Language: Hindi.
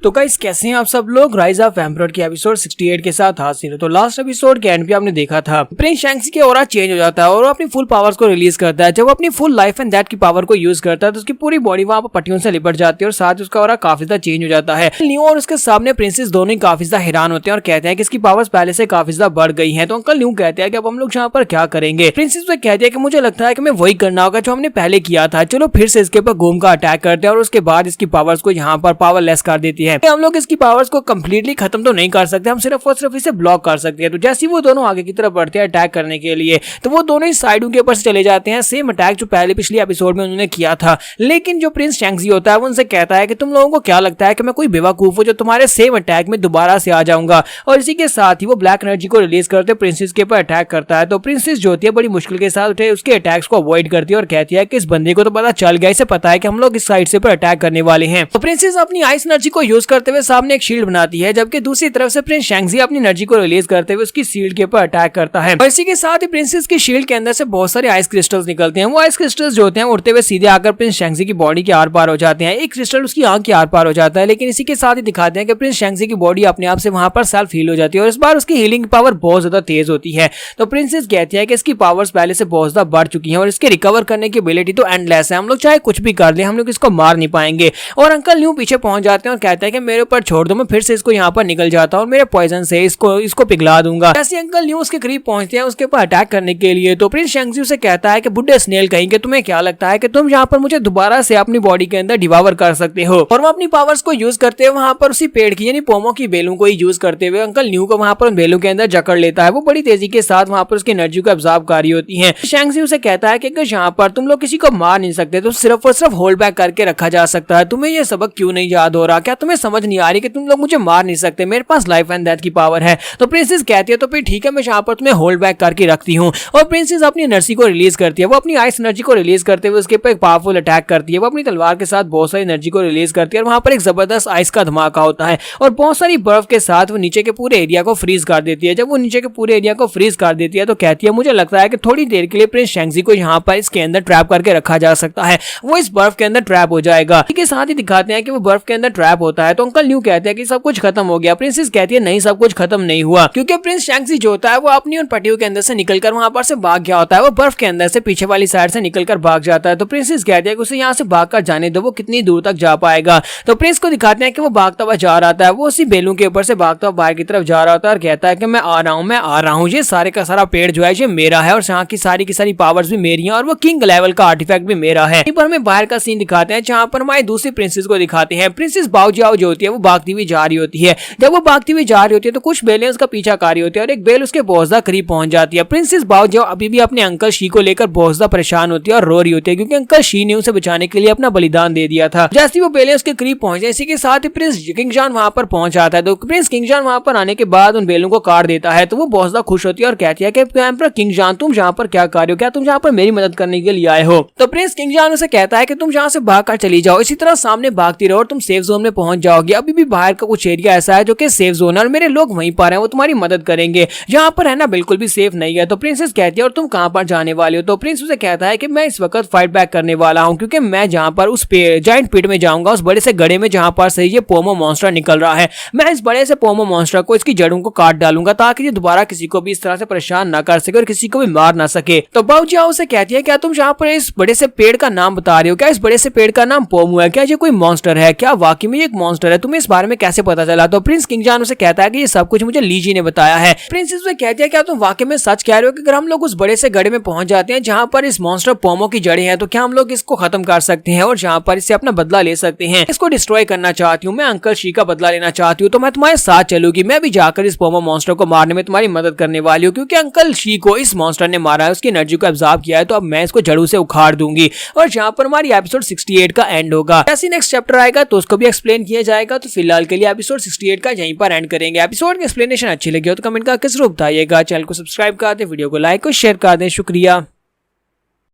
तो गाइस कैसे हैं आप सब लोग। राइज ऑफ एम्परर के एपिसोड 68 के साथ हाजिर है। तो लास्ट एपिसोड के एंड पे आपने देखा था प्रिंस शैंक्सी की ऑरा चेंज हो जाता है और वो अपनी फुल पावर्स को रिलीज करता है। जब वो अपनी फुल लाइफ एंड डेथ की पावर को यूज करता है तो उसकी पूरी बॉडी वहां पर पट्टियों से लिपट जाती है और साथ उसका ऑरा काफी ज्यादा चेंज हो जाता है। न्यू और उसके सामने प्रिंसेस दोनों ही काफी ज्यादा हैरान होते हैं और कहते हैं कि इसकी पावर्स पहले से काफी ज्यादा बढ़ गई है। तो अंकल न्यू कहते हैं कि अब हम लोग यहाँ पर क्या करेंगे। प्रिंसेस से कहते हैं कि मुझे लगता है कि मैं वही करना होगा जो हमने पहले किया था, चलो फिर से इसके ऊपर घूम का अटैक करते हैं और उसके बाद इसकी पावर्स को यहाँ पर पावरलेस कर देती है। हम लोग इसकी पावर्स को कंप्लीटली खत्म तो नहीं कर सकते, हम सिर्फ और सिर्फ इसे ब्लॉक कर सकते हैं। तो जैसे वो दोनों आगे की तरफ बढ़ते हैं अटैक करने के लिए तो वो दोनों ही साइडों के ऊपर से चले जाते हैं, सेम अटैक जो पहले पिछले एपिसोड में उन्होंने किया था। लेकिन जो प्रिंस शैंक्सी होता है वो उनसे कहता है कि तुम लोगों को क्या लगता है कि मैं कोई बेवकूफ हूं जो तुम्हारे सेम अटैक में दोबारा से आ जाऊंगा। और इसी के साथ ही वो ब्लैक एनर्जी को रिलीज करते प्रिंसेस के ऊपर अटैक करता है। तो प्रिंसेस जो होती है बड़ी मुश्किल के साथ उठे उसके अटैक्स को अवॉइड करती है और कहती है कि इस बंदे को तो पता चल गया, इसे पता है कि हम लोग इस साइड से पर अटैक करने वाले हैं। तो प्रिंसेस अपनी आइस एनर्जी को यूज करते हुए सामने एक शील्ड बनाती है, जबकि दूसरी तरफ से प्रिंस शैंक्सी अपनी एनर्जी को रिलीज करते हुए उसकी शील्ड के ऊपर अटैक करता है। और इसी के साथ ही प्रिंसेस की शील्ड के अंदर से बहुत सारे आइस क्रिस्टल्स निकलते हैं। वो आइस क्रिस्टल्स जो होते हैं उड़ते हुए सीधे आकर प्रिंस शैंक्सी की बॉडी के आर पार हो जाते हैं। एक क्रिस्टल उसकी आंख के आर पार हो जाता है, लेकिन इसी के साथ ही दिखाते हैं कि प्रिंस शैंक्सी की बॉडी अपने आप से वहां पर सेल्फ हील हो जाती है और इस बार उसकी हीलिंग पावर बहुत ज्यादा तेज होती है। तो प्रिंसेस कहती है कि इसकी पावर्स पहले से बहुत ज्यादा बढ़ चुकी हैं और इसके रिकवर करने की एबिलिटी तो एंडलेस है, हम लोग चाहे कुछ भी कर ले हम लोग इसको मार नहीं पाएंगे। और अंकल न्यू पीछे पहुंच जाते हैं और कहते हैं कि मेरे ऊपर छोड़ दो, मैं फिर से इसको यहाँ पर निकल जाता हूँ और मेरे पॉइजन से इसको पिघला दूंगा। जैसे अंकल न्यू उसके करीब पहुंचते हैं उसके ऊपर अटैक करने के लिए तो प्रिंस शैंक्सी उसे कहता है कि बुड्ढे स्नेल कहीं कि तुम्हें क्या लगता है कि तुम यहाँ पर मुझे दोबारा से अपनी बॉडी के अंदर डिवावर कर सकते हो। और वो अपनी पावर्स को यूज करते हुए वहां पर उसी पेड़ की यानी पोमो की बेलों को ही यूज करते हुए अंकल न्यू को वहां पर उन बेलों के अंदर जकड़ लेता है। वो बड़ी तेजी के साथ वहां पर उसकी एनर्जी को एब्जॉर्ब कर रही होती है। शैंक्सी उसे कहता है कि यहाँ पर तुम लोग किसी को मार नहीं सकते, तो सिर्फ और सिर्फ होल्ड बैक करके रखा जा सकता है। तुम्हें यह सबक क्यों नहीं याद हो रहा? क्या तुम्हें समझ नहीं आ रही कि तुम लोग मुझे मार नहीं सकते? मेरे पास लाइफ एंड डेथ की पावर है। तो प्रिंसेस कहती है तो फिर ठीक है, मैं यहाँ पर तुम्हें होल्ड बैक करके रखती हूँ। और प्रिंसेस अपनी एनर्जी को रिलीज करती है। वो अपनी आइस एनर्जी को रिलीज करते हुए उसके ऊपर एक पावरफुल अटैक करती है। वो अपनी तलवार के साथ बहुत सारी एनर्जी को रिलीज करती है और वहां पर एक जबरदस्त आइस का धमाका होता है और बहुत सारी बर्फ के साथ वो नीचे के पूरे एरिया को फ्रीज कर देती है। जब वो नीचे के पूरे एरिया को फ्रीज कर देती है तो कहती है मुझे लगता है कि थोड़ी देर के लिए प्रिंस शैंक्सी को यहाँ पर इसके अंदर ट्रैप करके रखा जा सकता है, वो इस बर्फ के अंदर ट्रैप हो जाएगा। इसके साथ ही दिखाते हैं कि वो बर्फ के अंदर ट्रैप होता है। तो अंकल न्यू कहते हैं कि सब कुछ खत्म हो गया। प्रिंसेस कहती है नहीं, सब कुछ खत्म नहीं हुआ, क्योंकि प्रिंस शैंक्सी जो होता है वो अपनी उन पट्टियों के अंदर से निकलकर वहां पर से भाग गया होता है। वो बर्फ के अंदर से पीछे वाली साइड से निकलकर भाग जाता है। तो प्रिंसेस कहती है कि उसे यहाँ से भागकर जाने दो, वो कितनी दूर तक जा पाएगा। तो प्रिंस को दिखाते हैं कि वो भागता हुआ जा रहा था, वो उसी बेलों के ऊपर से भागता हुआ बाहर की तरफ जा रहा था और कहता है कि मैं आ रहा हूँ, ये सारे का सारा पेड़ जो है ये मेरा है और यहाँ की सारी पावर्स भी मेरी हैं और वो किंग लेवल का आर्टिफैक्ट भी मेरा है। पर हमें बाहर का सीन दिखाते हैं जहाँ पर हमारी दूसरी प्रिंसेस को दिखाते हैं। प्रिंसेस बाओजियाओ जो होती है वो भागती हुई जा रही होती है। जब वो भागती हुई जा रही होती है तो कुछ बेलें उसका पीछा कर रही होती है और एक बेल उसके बहुत ज्यादा करीब पहुंच जाती है। प्रिंसेस बाओजियाओ अभी भी अपने अंकल शी को लेकर बहुत ज्यादा परेशान होती है और रो रही होती है, क्योंकि अंकल शी ने उसे बचाने के लिए अपना बलिदान दे दिया था। जैसे वो बेलें उसके करीब पहुंचे इसी के साथ ही प्रिंस किंगजॉन वहां पर पहुंच जाता है। तो प्रिंस किंगजॉन वहां पर आने के बाद उन बेलों को काट देता है। तो वो बहुत ज्यादा खुश होती है और कहती है कि एम्परर किंगजॉन तुम यहाँ पर क्या कर रहे हो? क्या तुम यहाँ पर मेरी मदद करने के लिए आए हो? तो प्रिंस किंगजॉन उसे कहता है कि तुम यहाँ से भागकर चली जाओ, इसी तरह सामने भागती रहो और तुम सेफ जोन में पहुंच जाओगे। अभी भी बाहर का कुछ एरिया ऐसा है जो कि सेफ जोन है और मेरे लोग वहीं पर हैं, वो तुम्हारी मदद करेंगे। यहाँ पर रहना बिल्कुल भी सेफ नहीं है। तो प्रिंसेस कहती है और तुम कहाँ पर जाने वाले हो? तो प्रिंस उसे कहता है कि मैं इस वक्त फाइट बैक करने वाला हूँ, क्योंकि मैं जहाँ पर उस जायंट पिट में जाऊंगा, उस बड़े से गड्ढे में जहाँ पर से ये पोमो मॉन्स्टर निकल रहा है, मैं इस बड़े से पोमो मॉन्स्टर को इसकी जड़ों को काट डालूंगा ताकि ये दोबारा किसी को भी इस तरह से परेशान ना कर सके और किसी को भी मार ना सके। तो बाओजियाओ से कहती है क्या तुम यहाँ पर इस बड़े से पेड़ का नाम बता रहे हो? क्या इस बड़े से पेड़ का नाम पोमो है? क्या ये कोई मॉन्स्टर है? क्या वाकई में ये एक मॉन्स्टर है? तुम्हें इस बारे में कैसे पता चला? तो प्रिंस किंगजॉन उसे कहता है कि ये सब कुछ मुझे लीजी ने बताया है। प्रिंसेस उसे कहती है क्या तुम वाकई में सच कह रहे हो कि अगर हम लोग उस बड़े से गड्ढे में पहुंच जाते हैं जहां पर इस मॉन्स्टर पोमो की जड़ें हैं तो क्या हम लोग इसको खत्म कर सकते हैं और जहां पर इससे अपना बदला ले सकते हैं? इसको डिस्ट्रॉय करना चाहती हूँ, मैं अंकल शी का बदला लेना चाहती हूँ, तो मैं तुम्हारे साथ चलूंगी। मैं भी जाकर इस पोमो मॉन्स्टर को मारने में तुम्हारी मदद करने वाली हूँ, क्योंकि अंकल शी को इस मॉन्स्टर ने मारा है, उसकी एनर्जी को एब्जॉर्ब किया है, तो अब मैं इसको जड़ों से उखाड़ दूंगी। और जहां पर हमारी एपिसोड 68 का एंड होगा। जैसे नेक्स्ट चैप्टर आएगा तो उसको भी एक्सप्लेन किया जाएगा। तो फिलहाल के लिए एपिसोड 68 का यहीं पर एंड करेंगे। एपिसोड की एक्सप्लेनेशन अच्छी लगी हो तो कमेंट करके जरूर बताइएगा। चैनल को सब्सक्राइब कर दें, वीडियो को लाइक और शेयर कर दें। शुक्रिया।